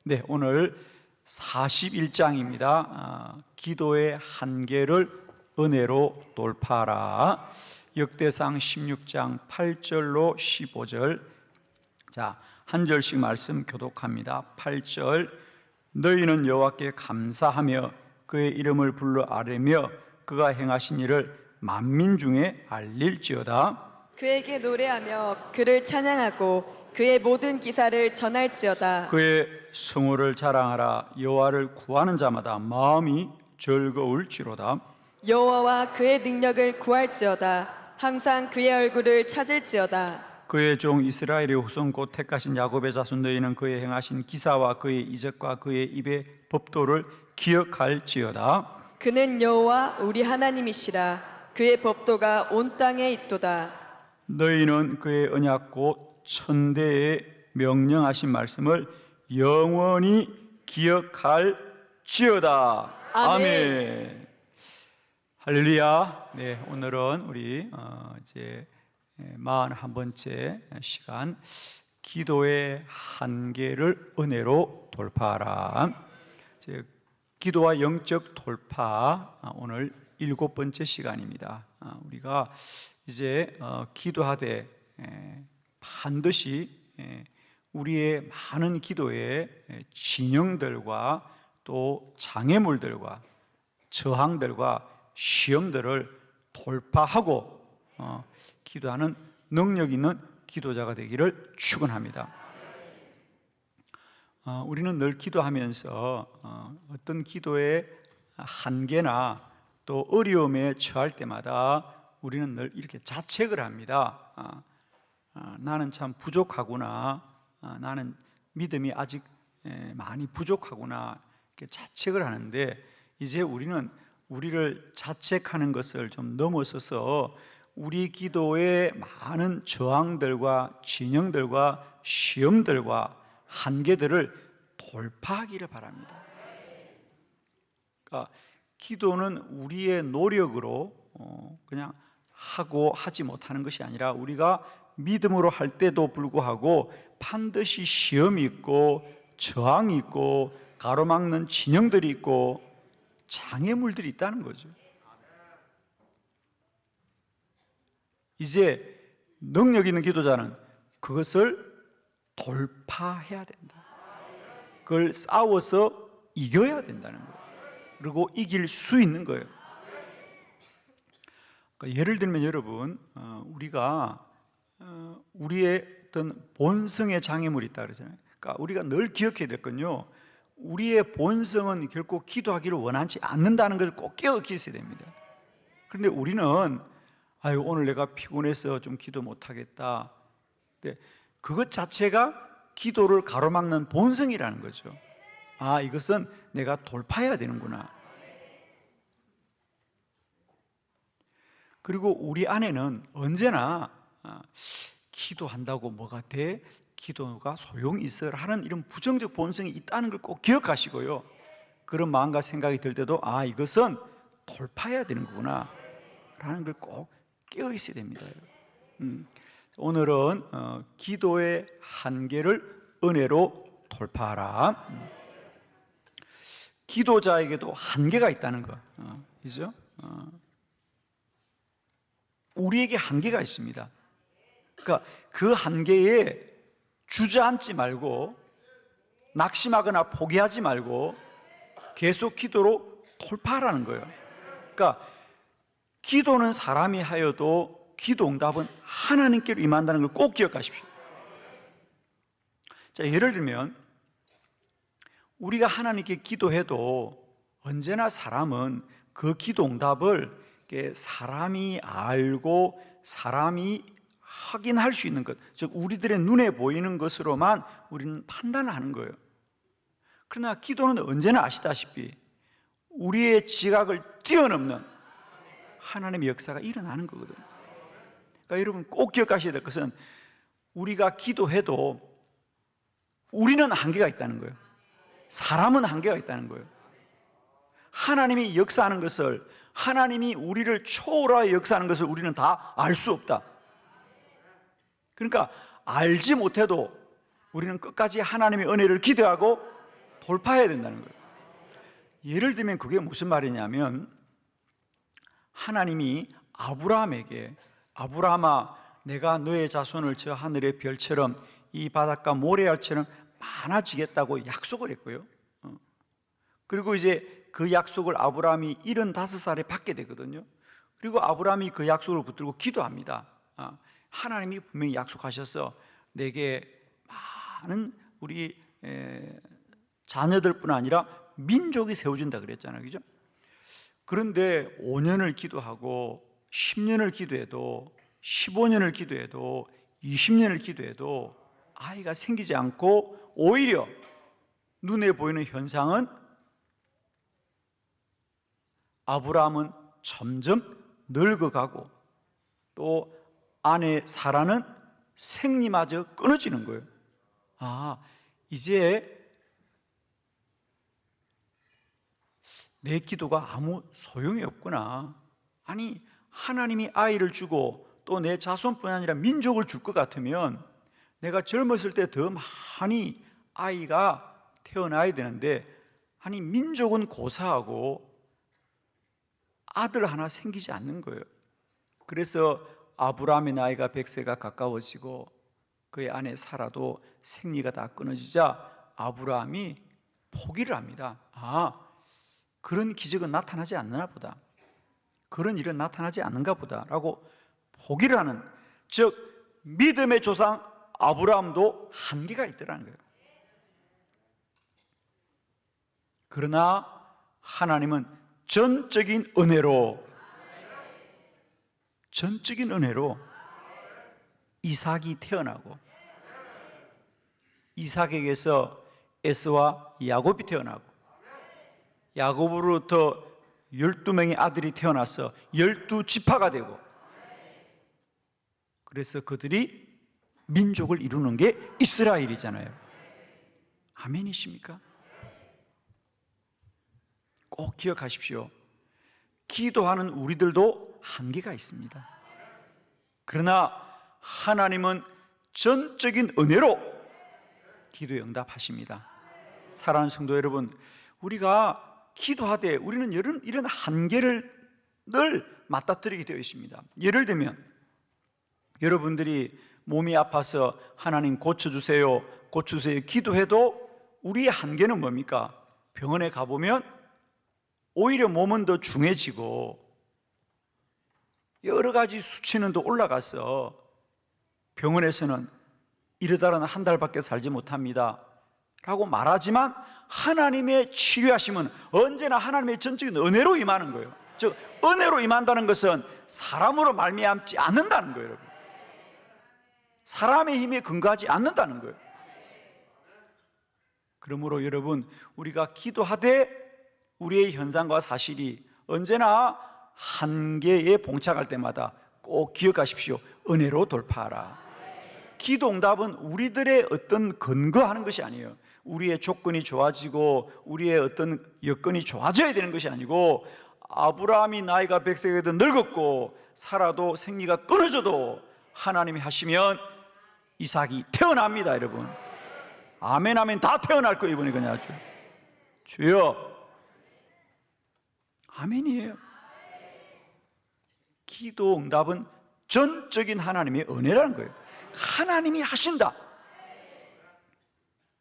네, 오늘 41장입니다. 기도의 한계를 은혜로 돌파하라. 역대상 16장 8절로 15절. 자, 한 절씩 말씀 교독합니다. 8절. 너희는 여호와께 감사하며 그의 이름을 불러 아뢰며 그가 행하신 일을 만민 중에 알릴지어다. 그에게 노래하며 그를 찬양하고 그의 모든 기사를 전할지어다. 그의 성호를 자랑하라. 여호와를 구하는 자마다 마음이 즐거울지로다. 여호와와 그의 능력을 구할지어다. 항상 그의 얼굴을 찾을지어다. 그의 종 이스라엘의 후손 곧 택하신 야곱의 자손 너희는 그의 행하신 기사와 그의 이적과 그의 입의 법도를 기억할지어다. 그는 여호와 우리 하나님이시라. 그의 법도가 온 땅에 있도다. 너희는 그의 언약고 천대에 명령하신 말씀을 영원히 기억할지어다. 아멘. 할렐루야. 네, 오늘은 우리 이제 41번째 시간, 기도의 한계를 은혜로 돌파하라. 기도와 영적 돌파, 오늘 7번째 시간입니다. 우리가 이제 기도하되 반드시 우리의 많은 기도의 진영들과 또 장애물들과 저항들과 시험들을 돌파하고 기도하는 능력 있는 기도자가 되기를 축원합니다. 우리는 늘 기도하면서 어떤 기도의 한계나 또 어려움에 처할 때마다 우리는 늘 이렇게 자책을 합니다. 나는 참 부족하구나, 나는 믿음이 아직 많이 부족하구나, 이렇게 자책을 하는데, 이제 우리는 우리를 자책하는 것을 좀 넘어서서 우리 기도의 많은 저항들과 진영들과 시험들과 한계들을 돌파하기를 바랍니다. 그러니까 기도는 우리의 노력으로 그냥 하고 하지 못하는 것이 아니라 우리가 믿음으로 할 때도 불구하고 반드시 시험이 있고 저항이 있고 가로막는 진영들이 있고 장애물들이 있다는 거죠. 이제 능력 있는 기도자는 그것을 돌파해야 된다. 그걸 싸워서 이겨야 된다는 거예요. 그리고 이길 수 있는 거예요. 그러니까 예를 들면 여러분, 우리가 우리의 어떤 본성의 장애물이 있다 그러잖아요. 그러니까 우리가 늘 기억해야 될 건요, 우리의 본성은 결코 기도하기를 원하지 않는다는 걸 꼭 기억해 있어야 됩니다. 그런데 우리는 오늘 내가 피곤해서 좀 기도 못하겠다. 근데 그것 자체가 기도를 가로막는 본성이라는 거죠. 이것은 내가 돌파해야 되는구나. 그리고 우리 안에는 언제나 기도한다고 뭐가 돼? 기도가 소용이 있어? 하는 이런 부정적 본성이 있다는 걸 꼭 기억하시고요, 그런 마음과 생각이 들 때도 이것은 돌파해야 되는 거구나 라는 걸 꼭 깨어 있어야 됩니다. 오늘은 기도의 한계를 은혜로 돌파하라. 기도자에게도 한계가 있다는 거, 그죠? 우리에게 한계가 있습니다. 그러니까 그 한계에 주저앉지 말고 낙심하거나 포기하지 말고 계속 기도로 돌파하라는 거예요. 그러니까 기도는 사람이 하여도 기도 응답은 하나님께로 임한다는 걸 꼭 기억하십시오. 자, 예를 들면 우리가 하나님께 기도해도 언제나 사람은 그 기도 응답을 사람이 알고 사람이 확인할 수 있는 것, 즉 우리들의 눈에 보이는 것으로만 우리는 판단을 하는 거예요. 그러나 기도는 언제나 아시다시피 우리의 지각을 뛰어넘는 하나님의 역사가 일어나는 거거든요. 그러니까 여러분 꼭 기억하셔야 될 것은 우리가 기도해도 우리는 한계가 있다는 거예요. 사람은 한계가 있다는 거예요. 하나님이 역사하는 것을, 하나님이 우리를 초월하여 역사하는 것을 우리는 다 알 수 없다. 그러니까 알지 못해도 우리는 끝까지 하나님의 은혜를 기대하고 돌파해야 된다는 거예요. 예를 들면 그게 무슨 말이냐면, 하나님이 아브라함에게 아브라함아 내가 너의 자손을 저 하늘의 별처럼 이 바닷가 모래알처럼 많아지겠다고 약속을 했고요. 그리고 이제 그 약속을 아브라함이 75살에 받게 되거든요. 그리고 아브라함이 그 약속을 붙들고 기도합니다. 하나님이 분명히 약속하셔서 내게 많은 우리 자녀들뿐 아니라 민족이 세워진다 그랬잖아요, 그죠? 그런데 5년을 기도하고 10년을 기도해도 15년을 기도해도 20년을 기도해도 아이가 생기지 않고, 오히려 눈에 보이는 현상은 아브라함은 점점 늙어가고 또 아내 사라는 생리마저 끊어지는 거예요. 이제 내 기도가 아무 소용이 없구나. 아니, 하나님이 아이를 주고 또 내 자손뿐 아니라 민족을 줄 것 같으면 내가 젊었을 때 더 많이 아이가 태어나야 되는데, 아니 민족은 고사하고 아들 하나 생기지 않는 거예요. 그래서 아브라함의 나이가 100세가 가까워지고 그의 아내 사라도 생리가 다 끊어지자 아브라함이 포기를 합니다. 그런 기적은 나타나지 않나 보다, 그런 일은 나타나지 않는가 보다 라고 포기를 하는, 즉 믿음의 조상 아브라함도 한계가 있더라는 거예요. 그러나 하나님은 전적인 은혜로 이삭이 태어나고, 이삭에게서 에서와 야곱이 태어나고, 야곱으로부터 12명의 아들이 태어나서 12지파가 되고, 그래서 그들이 민족을 이루는 게 이스라엘이잖아요. 아멘이십니까? 꼭 기억하십시오. 기도하는 우리들도 한계가 있습니다. 그러나 하나님은 전적인 은혜로 기도에 응답하십니다. 사랑하는 성도 여러분, 우리가 기도하되 우리는 이런 한계를 늘 맞닥뜨리게 되어 있습니다. 예를 들면 여러분들이 몸이 아파서 하나님 고쳐주세요, 고쳐주세요 기도해도 우리의 한계는 뭡니까? 병원에 가보면 오히려 몸은 더 중해지고 여러 가지 수치는 더 올라가서 병원에서는 이러다가는 한 달밖에 살지 못합니다 라고 말하지만, 하나님의 치료하심은 언제나 하나님의 전적인 은혜로 임하는 거예요. 즉 은혜로 임한다는 것은 사람으로 말미암지 않는다는 거예요. 여러분, 사람의 힘에 근거하지 않는다는 거예요. 그러므로 여러분, 우리가 기도하되 우리의 현상과 사실이 언제나 한계에 봉착할 때마다 꼭 기억하십시오. 은혜로 돌파하라. 기도 응답은 우리들의 어떤 근거하는 것이 아니에요. 우리의 조건이 좋아지고 우리의 어떤 여건이 좋아져야 되는 것이 아니고, 아브라함이 나이가 100세가 늙었고 사라도 생리가 끊어져도 하나님이 하시면 이삭이 태어납니다. 여러분, 아멘 아멘. 다 태어날 거예요 이번에. 그냥 주여 아멘이에요. 기도 응답은 전적인 하나님의 은혜라는 거예요. 하나님이 하신다.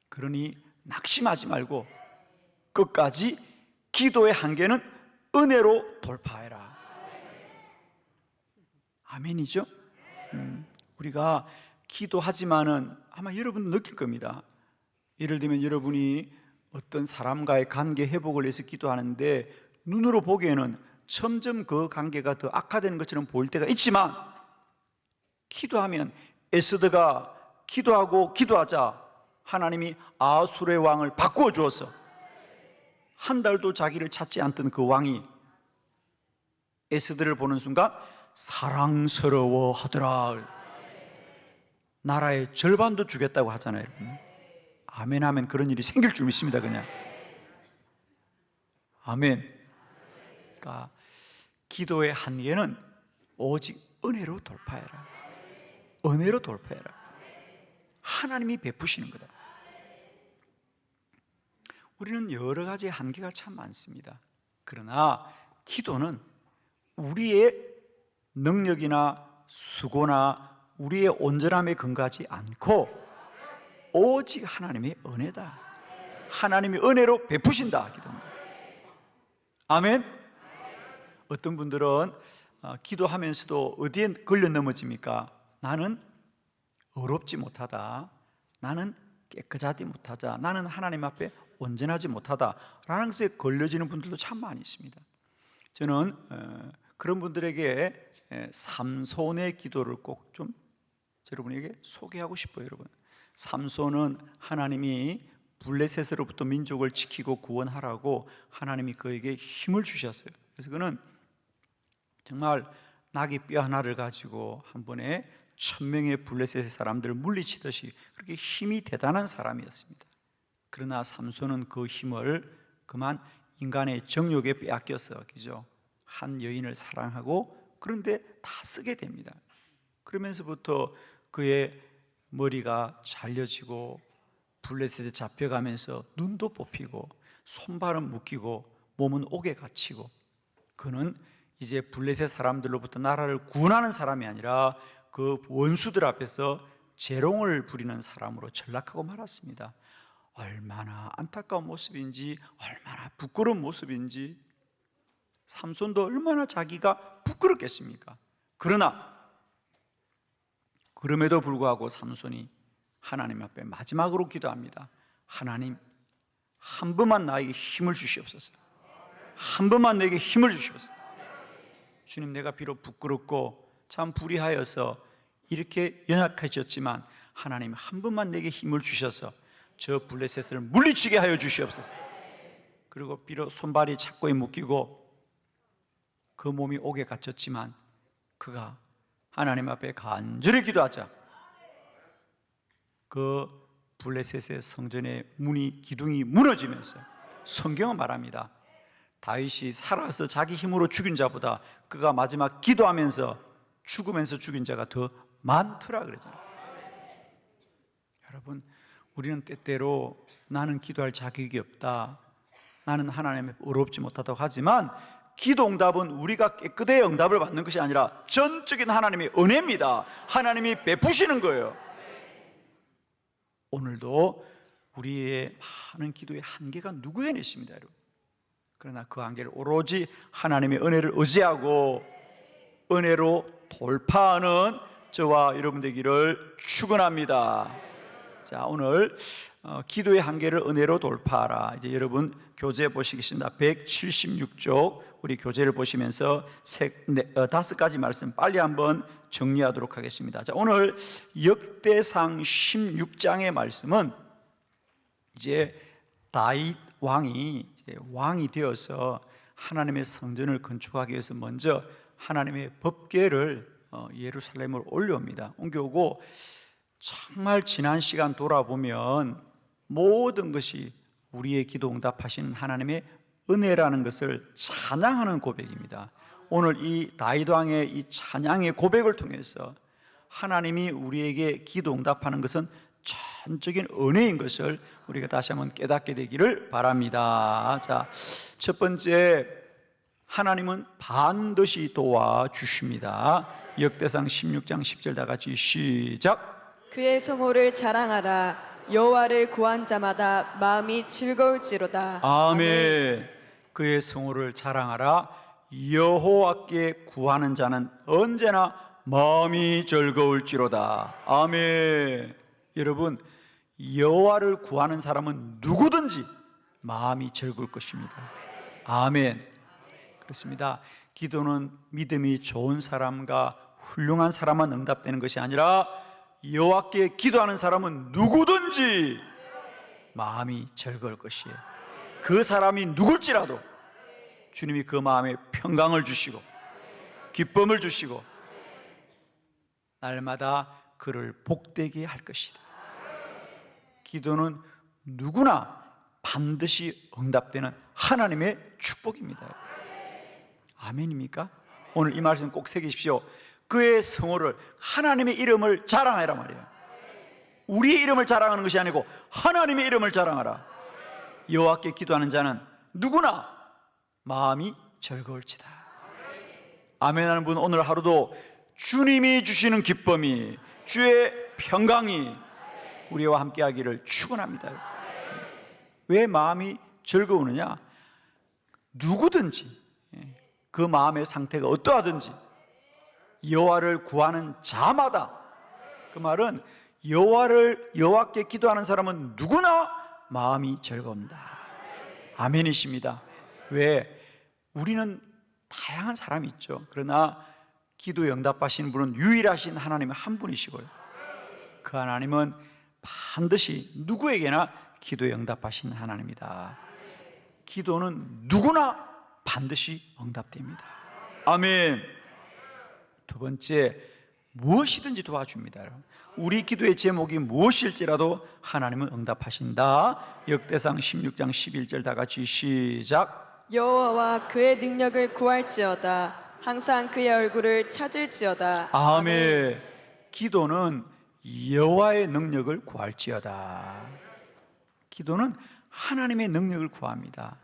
그러니 낙심하지 말고 끝까지 기도의 한계는 은혜로 돌파해라. 아멘이죠? 우리가 기도하지만은 아마 여러분도 느낄 겁니다. 예를 들면 여러분이 어떤 사람과의 관계 회복을 위해서 기도하는데 눈으로 보기에는 점점 그 관계가 더 악화되는 것처럼 보일 때가 있지만, 기도하면 에스더가 기도하고 기도하자 하나님이 아수르의 왕을 바꾸어 주어서 한 달도 자기를 찾지 않던 그 왕이 에스더를 보는 순간 사랑스러워 하더라. 나라의 절반도 주겠다고 하잖아요. 아멘 하면 그런 일이 생길 줄 믿습니다. 그냥 아멘. 그러니까 기도의 한계는 오직 은혜로 돌파해라. 은혜로 돌파해라. 하나님이 베푸시는 거다. 우리는 여러 가지 한계가 참 많습니다. 그러나 기도는 우리의 능력이나 수고나 우리의 온전함에 근거하지 않고 오직 하나님의 은혜다. 하나님이 은혜로 베푸신다. 기도입니다. 아멘. 어떤 분들은 기도하면서도 어디에 걸려 넘어집니까? 나는 어렵지 못하다, 나는 깨끗하지 못하다, 나는 하나님 앞에 온전하지 못하다 라는 것에 걸려지는 분들도 참 많이 있습니다. 저는 그런 분들에게 삼손의 기도를 꼭 좀 여러분에게 소개하고 싶어요. 여러분, 삼손은 하나님이 블레셋으로부터 민족을 지키고 구원하라고 하나님이 그에게 힘을 주셨어요. 그래서 그는 정말 나귀 뼈 하나를 가지고 한 번에 1000명의 블레셋의 사람들을 물리치듯이 그렇게 힘이 대단한 사람이었습니다. 그러나 삼손은 그 힘을 그만 인간의 정욕에 빼앗겨서, 그죠? 한 여인을 사랑하고 그런데 다 쓰게 됩니다. 그러면서부터 그의 머리가 잘려지고 블레셋에 잡혀가면서 눈도 뽑히고 손발은 묶이고 몸은 옥에 갇히고, 그는 이제 블레셋 사람들로부터 나라를 구원하는 사람이 아니라 그 원수들 앞에서 재롱을 부리는 사람으로 전락하고 말았습니다. 얼마나 안타까운 모습인지, 얼마나 부끄러운 모습인지. 삼손도 얼마나 자기가 부끄럽겠습니까? 그럼에도 불구하고 삼손이 하나님 앞에 마지막으로 기도합니다. 하나님, 한 번만 나에게 힘을 주시옵소서. 한 번만 내게 힘을 주시옵소서. 주님, 내가 비록 부끄럽고 참 불의하여서 이렇게 연약해졌지만 하나님, 한 번만 내게 힘을 주셔서 저 블레셋을 물리치게 하여 주시옵소서. 그리고 비록 손발이 착고에 묶이고 그 몸이 옥에 갇혔지만 그가 하나님 앞에 간절히 기도하자 그 블레셋의 성전의 문이, 기둥이 무너지면서 성경은 말합니다. 다윗이 살아서 자기 힘으로 죽인 자보다 그가 마지막 기도하면서 죽으면서 죽인 자가 더 많더라 그러잖아요. 여러분, 우리는 때때로 나는 기도할 자격이 없다, 나는 하나님의 어렵지 못하다고 하지만 기도 응답은 우리가 깨끗하게 응답을 받는 것이 아니라 전적인 하나님의 은혜입니다. 하나님이 베푸시는 거예요. 오늘도 우리의 많은 기도의 한계가 누구에는 있습니다, 여러분. 그러나 그 한계를 오로지 하나님의 은혜를 의지하고 은혜로 돌파하는 저와 여러분 되기를 축원합니다. 자, 오늘 기도의 한계를 은혜로 돌파하라. 이제 여러분 교재 보시겠습니다. 176쪽 우리 교재를 보시면서 5가지 말씀 빨리 한번 정리하도록 하겠습니다. 자, 오늘 역대상 16장의 말씀은 이제 다윗 왕이 되어서 하나님의 성전을 건축하기 위해서 먼저 하나님의 법궤를 예루살렘으로 옮겨오고, 정말 지난 시간 돌아보면 모든 것이 우리의 기도 응답하시는 하나님의 은혜라는 것을 찬양하는 고백입니다. 오늘 이 다윗 왕의 이 찬양의 고백을 통해서 하나님이 우리에게 기도 응답하는 것은 전적인 은혜인 것을 우리가 다시 한번 깨닫게 되기를 바랍니다. 자, 첫 번째, 하나님은 반드시 도와주십니다. 역대상 16장 10절 다 같이 시작. 그의 성호를 자랑하라. 여호와를 구한 자마다 마음이 즐거울지로다. 아멘. 그의 성호를 자랑하라. 여호와께 구하는 자는 언제나 마음이 즐거울지로다. 아멘. 여러분, 여호와를 구하는 사람은 누구든지 마음이 즐거울 것입니다. 아멘. 그렇습니다. 기도는 믿음이 좋은 사람과 훌륭한 사람만 응답되는 것이 아니라 여호와께 기도하는 사람은 누구든지 마음이 즐거울 것이에요. 그 사람이 누굴지라도 주님이 그 마음에 평강을 주시고 기쁨을 주시고 날마다 그를 복되게 할 것이다. 기도는 누구나 반드시 응답되는 하나님의 축복입니다. 아멘입니까? 오늘 이 말씀 꼭 새기십시오. 그의 성호를, 하나님의 이름을 자랑하라 말이에요. 우리의 이름을 자랑하는 것이 아니고 하나님의 이름을 자랑하라. 여호와께 기도하는 자는 누구나 마음이 즐거울지다. 아멘 하는 분, 오늘 하루도 주님이 주시는 기쁨이, 주의 평강이 우리와 함께 하기를 축원합니다. 왜 마음이 즐거우느냐? 누구든지 그 마음의 상태가 어떠하든지 여호와를 구하는 자마다, 그 말은 여호와께 기도하는 사람은 누구나 마음이 즐거웁니다. 아멘이십니다. 왜? 우리는 다양한 사람이 있죠. 그러나 기도에 응답하시는 분은 유일하신 하나님의 한 분이시고요, 그 하나님은 반드시 누구에게나 기도에 응답하시는 하나님이다. 기도는 누구나 반드시 응답됩니다. 아멘. 두 번째, 무엇이든지 도와줍니다. 우리 기도의 제목이 무엇일지라도 하나님은 응답하신다. 역대상 16장 11절 다 같이 시작. 여호와와 그의 능력을 구할지어다. 항상 그의 얼굴을 찾을지어다. 아멘. 기도는 여호와의 능력을 구할지어다. 기도는 하나님의 능력을 구합니다.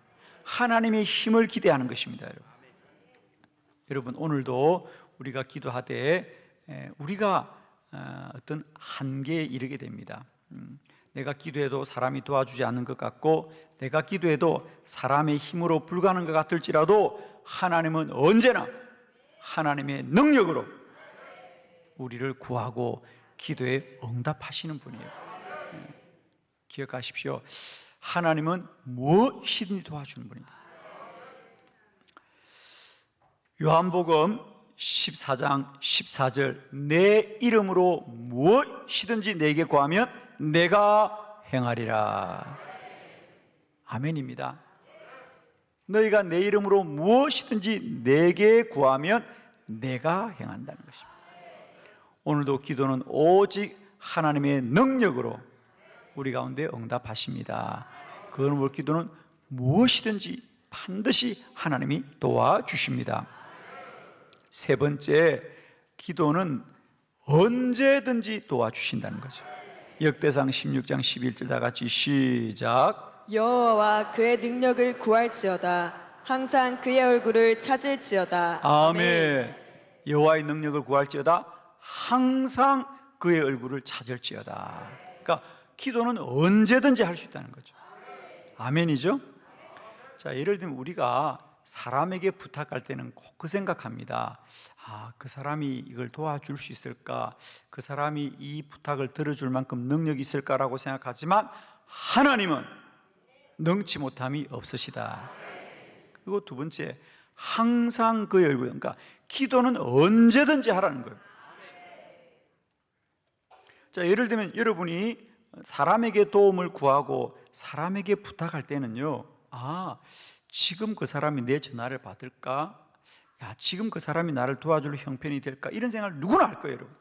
하나님의 힘을 기대하는 것입니다. 여러분, 오늘도 우리가 기도하되 우리가 어떤 한계에 이르게 됩니다. 내가 기도해도 사람이 도와주지 않는 것 같고, 내가 기도해도 사람의 힘으로 불가능한 것 같을지라도 하나님은 언제나 하나님의 능력으로 우리를 구하고 기도에 응답하시는 분이에요. 기억하십시오. 하나님은 무엇이든지 도와주는 분이다. 요한복음 14장 14절, 내 이름으로 무엇이든지 내게 구하면 내가 행하리라. 아멘입니다. 너희가 내 이름으로 무엇이든지 내게 구하면 내가 행한다는 것입니다. 오늘도 기도는 오직 하나님의 능력으로 우리 가운데 응답하십니다. 그 이름으로 기도는 무엇이든지 반드시 하나님이 도와주십니다. 세 번째, 기도는 언제든지 도와주신다는 거죠. 역대상 16장 11절 다 같이 시작. 여호와와 그의 능력을 구할지어다. 항상 그의 얼굴을 찾을지어다. 아멘. 여호와의 능력을 구할지어다. 항상 그의 얼굴을 찾을지어다. 그러니까 기도는 언제든지 할 수 있다는 거죠. 아멘이죠? 자, 예를 들면 우리가 사람에게 부탁할 때는 꼭 그 생각합니다. 그 사람이 이걸 도와줄 수 있을까? 그 사람이 이 부탁을 들어줄 만큼 능력이 있을까라고 생각하지만 하나님은 능치 못함이 없으시다. 그리고 두 번째, 항상 그의 얼굴, 그러니까 기도는 언제든지 하라는 거예요. 자, 예를 들면 여러분이 사람에게 도움을 구하고 사람에게 부탁할 때는요, 지금 그 사람이 내 전화를 받을까? 지금 그 사람이 나를 도와줄 형편이 될까? 이런 생각을 누구나 할 거예요, 여러분.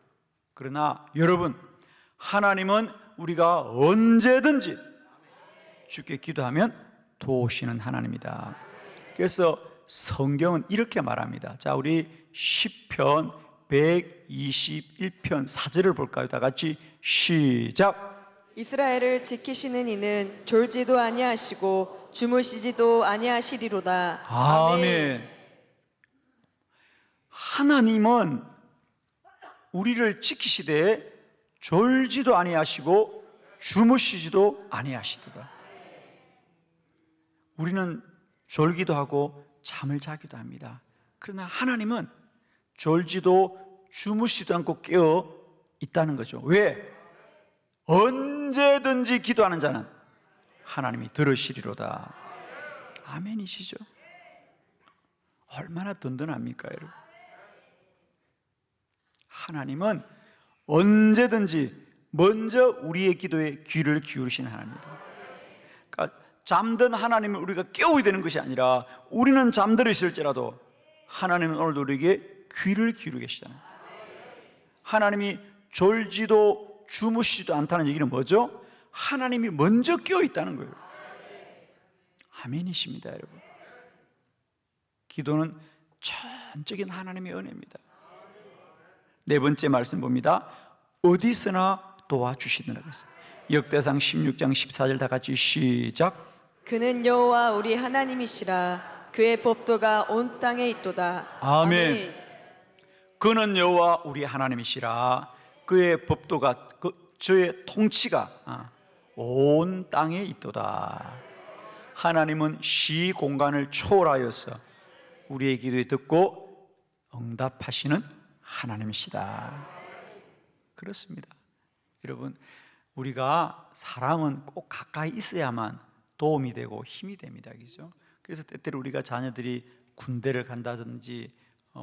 그러나 여러분, 하나님은 우리가 언제든지 주께 기도하면 도우시는 하나님이다. 그래서 성경은 이렇게 말합니다. 자, 우리 시편 121편 4절을 볼까요? 다 같이 시작. 이스라엘을 지키시는 이는 졸지도 아니하시고 주무시지도 아니하시리로다. 아멘. 하나님은 우리를 지키시되 졸지도 아니하시고 주무시지도 아니하시리로다. 우리는 졸기도 하고 잠을 자기도 합니다. 그러나 하나님은 졸지도 주무시지도 않고 깨어 있다는 거죠. 왜? 언제든지 기도하는 자는 하나님이 들으시리로다. 아멘이시죠? 얼마나 든든합니까, 여러분? 하나님은 언제든지 먼저 우리의 기도에 귀를 기울이시는 하나님입니다. 그러니까 잠든 하나님을 우리가 깨워야 되는 것이 아니라 우리는 잠들어 있을지라도 하나님은 오늘도 우리에게 귀를 기울이고 계시잖아요. 하나님이 졸지도 주무시지도 않다는 얘기는 뭐죠? 하나님이 먼저 깨어 있다는 거예요. 아멘이십니다, 여러분. 기도는 전적인 하나님의 은혜입니다. 네 번째 말씀 봅니다. 어디서나 도와주시더라고요. 역대상 16장 14절 다 같이 시작. 그는 여호와 우리 하나님이시라. 그의 법도가 온 땅에 있도다. 아멘. 그는 여호와 우리 하나님이시라. 그의 법도가 저의 통치가 온 땅에 있도다. 하나님은 시 공간을 초월하여서 우리의 기도에 듣고 응답하시는 하나님이시다. 그렇습니다. 여러분, 우리가 사람은 꼭 가까이 있어야만 도움이 되고 힘이 됩니다. 그죠? 그래서 때때로 우리가 자녀들이 군대를 간다든지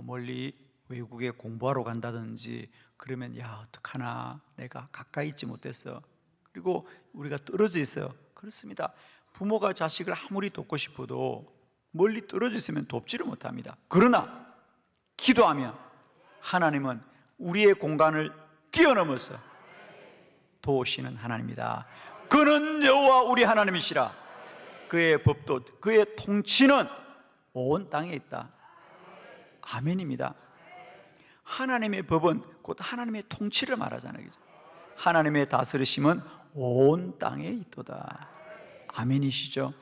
멀리 외국에 공부하러 간다든지 그러면 야 어떡하나 내가 가까이 있지 못했어. 그리고 우리가 떨어져 있어요. 그렇습니다. 부모가 자식을 아무리 돕고 싶어도 멀리 떨어져 있으면 돕지를 못합니다. 그러나 기도하면 하나님은 우리의 공간을 뛰어넘어서 도우시는 하나님이다. 그는 여호와 우리 하나님이시라. 그의 법도 그의 통치는 온 땅에 있다. 아멘입니다. 하나님의 법은 곧 하나님의 통치를 말하잖아요. 하나님의 다스리심은 온 땅에 있도다. 아멘이시죠?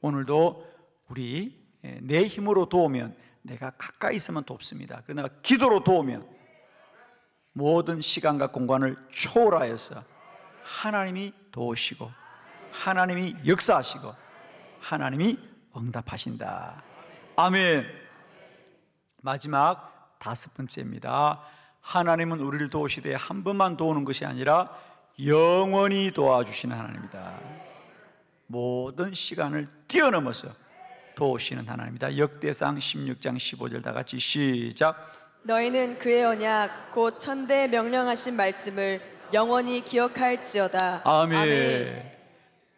오늘도 우리 내 힘으로 도우면 내가 가까이 있으면 돕습니다. 그러나 기도로 도우면 모든 시간과 공간을 초월하여서 하나님이 도우시고 하나님이 역사하시고 하나님이 응답하신다. 아멘. 마지막 5번째입니다. 하나님은 우리를 도우시되 한 번만 도우는 것이 아니라 영원히 도와주시는 하나님이다. 모든 시간을 뛰어넘어서 도우시는 하나님이다. 역대상 16장 15절 다 같이 시작. 너희는 그의 언약 곧 천대에 명령하신 말씀을 영원히 기억할지어다. 아멘.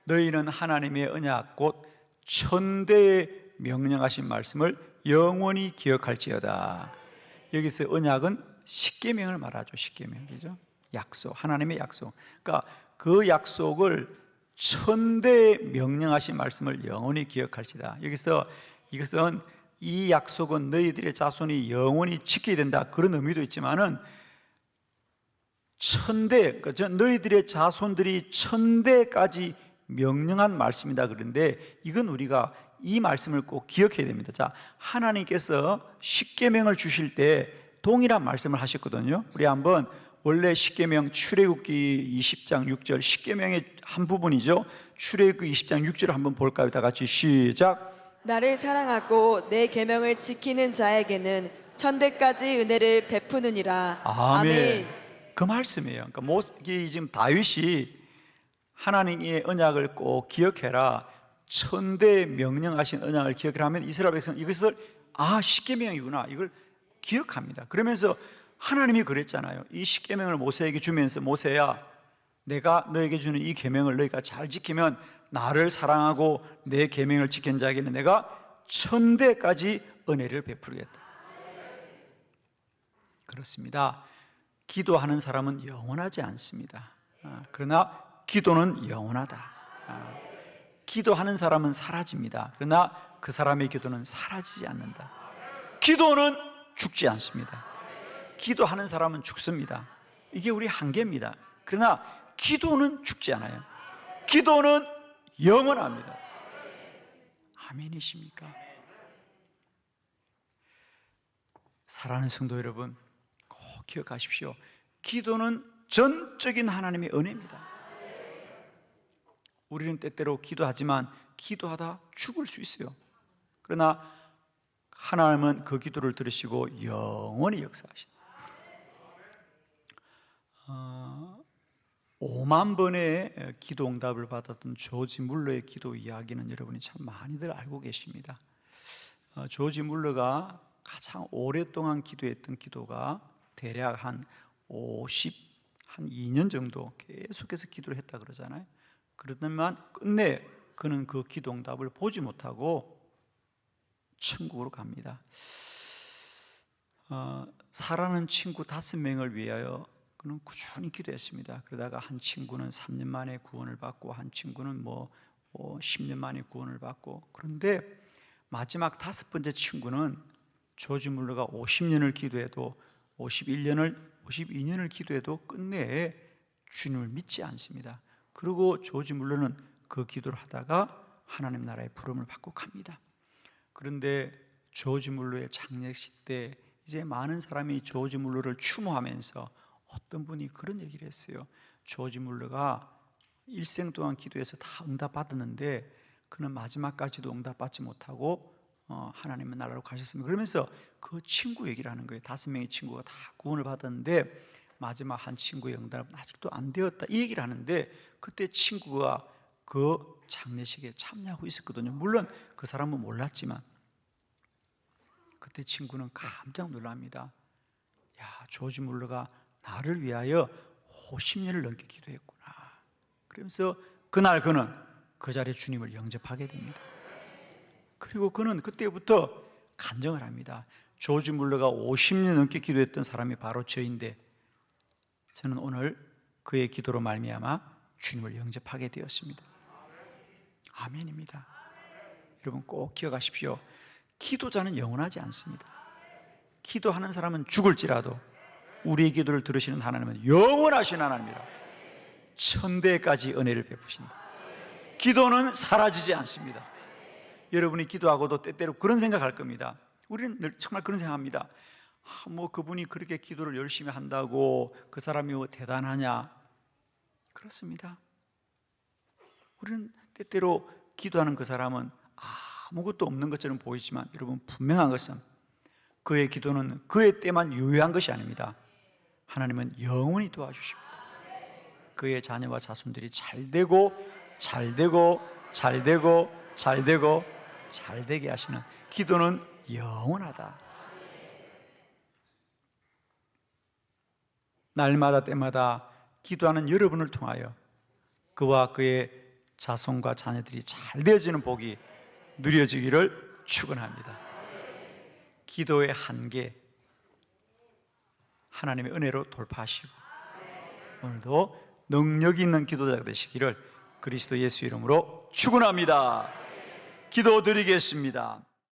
너희는 하나님의 언약 곧 천대에 명령하신 말씀을 영원히 기억할지어다. 여기서 언약은 십계명을 말하죠. 십계명, 그죠? 약속, 하나님의 약속. 그러니까 그 약속을 천대에 명령하신 말씀을 영원히 기억할지다. 여기서 이것은 이 약속은 너희들의 자손이 영원히 지켜야 된다, 그런 의미도 있지만은 천대, 그러니까 너희들의 자손들이 천대까지 명령한 말씀이다. 그런데 이건 우리가 이 말씀을 꼭 기억해야 됩니다. 자, 하나님께서 십계명을 주실 때 동일한 말씀을 하셨거든요. 우리 한번 원래 십계명 출애굽기 20장 6절 십계명의 한 부분이죠. 출애굽기 20장 6절을 한번 볼까요? 다 같이 시작. 나를 사랑하고 내 계명을 지키는 자에게는 천대까지 은혜를 베푸느니라. 아멘. 그 말씀이에요. 그러니까 지금 다윗이 하나님의 언약을 꼭 기억해라, 천대 명령하신 언약을 기억해라 하면 이스라엘 백성은 이것을 십계명이구나, 이걸 기억합니다. 그러면서 하나님이 그랬잖아요. 이 십계명을 모세에게 주면서 모세야, 내가 너에게 주는 이 계명을 너희가 잘 지키면 나를 사랑하고 내 계명을 지킨 자에게는 내가 천대까지 은혜를 베푸겠다. 그렇습니다. 기도하는 사람은 영원하지 않습니다. 그러나 기도는 영원하다. 기도하는 사람은 사라집니다. 그러나 그 사람의 기도는 사라지지 않는다. 기도는 죽지 않습니다. 기도하는 사람은 죽습니다. 이게 우리 한계입니다. 그러나 기도는 죽지 않아요. 기도는 영원합니다. 아멘이십니까? 사랑하는 성도 여러분, 꼭 기억하십시오. 기도는 전적인 하나님의 은혜입니다. 우리는 때때로 기도하지만 기도하다 죽을 수 있어요. 그러나 하나님은 그 기도를 들으시고 영원히 역사하신다. 5만 번의 기도 응답을 받았던 조지 물러의 기도 이야기는 여러분이 참 많이들 알고 계십니다. 조지 물러가 가장 오랫동안 기도했던 기도가 대략 한 2년 정도 계속해서 기도를 했다 그러잖아요. 그러더만 끝내 그는 그 기도 응답을 보지 못하고 천국으로 갑니다. 사랑하는 친구 5명을 위하여 그는 꾸준히 기도했습니다. 그러다가 한 친구는 3년 만에 구원을 받고 한 친구는 10년 만에 구원을 받고, 그런데 마지막 5번째 친구는 조지 물러가 50년을 기도해도 52년을 기도해도 끝내 주님을 믿지 않습니다. 그리고 조지 물러는 그 기도를 하다가 하나님 나라의 부름을 받고 갑니다. 그런데 조지 물러의 장례식 때 이제 많은 사람이 조지 물러를 추모하면서 어떤 분이 그런 얘기를 했어요. 조지 물러가 일생 동안 기도해서 다 응답받았는데 그는 마지막까지도 응답받지 못하고 하나님의 나라로 가셨습니다. 그러면서 그 친구 얘기를 하는 거예요. 5명의 친구가 다 구원을 받았는데 마지막 한 친구의 응답은 아직도 안 되었다, 이 얘기를 하는데 그때 친구가 그 장례식에 참여하고 있었거든요. 물론 그 사람은 몰랐지만 그때 친구는 깜짝 놀랍니다. 야, 조지 물러가 나를 위하여 50년을 넘게 기도했구나. 그러면서 그날 그는 그 자리에 주님을 영접하게 됩니다. 그리고 그는 그때부터 간증을 합니다. 조지 물러가 50년 넘게 기도했던 사람이 바로 저인데 저는 오늘 그의 기도로 말미암아 주님을 영접하게 되었습니다. 아멘입니다. 여러분 꼭 기억하십시오. 기도자는 영원하지 않습니다. 기도하는 사람은 죽을지라도 우리의 기도를 들으시는 하나님은 영원하신 하나님이라 천대까지 은혜를 베푸신다. 기도는 사라지지 않습니다. 여러분이 기도하고도 때때로 그런 생각할 겁니다. 우리는 늘 정말 그런 생각합니다. 그분이 그렇게 기도를 열심히 한다고 그 사람이 대단하냐? 그렇습니다. 우리는 때때로 기도하는 그 사람은 아무것도 없는 것처럼 보이지만 여러분 분명한 것은 그의 기도는 그의 때만 유효한 것이 아닙니다. 하나님은 영원히 도와주십니다. 그의 자녀와 자손들이 잘되고 잘되고 잘되고 잘되고 잘되게 하시는 기도는 영원하다. 날마다 때마다 기도하는 여러분을 통하여 그와 그의 자손과 자녀들이 잘 되어지는 복이 누려지기를 축원합니다. 기도의 한계 하나님의 은혜로 돌파하시고 오늘도 능력 있는 기도자가 되시기를 그리스도 예수 이름으로 축원합니다. 기도드리겠습니다.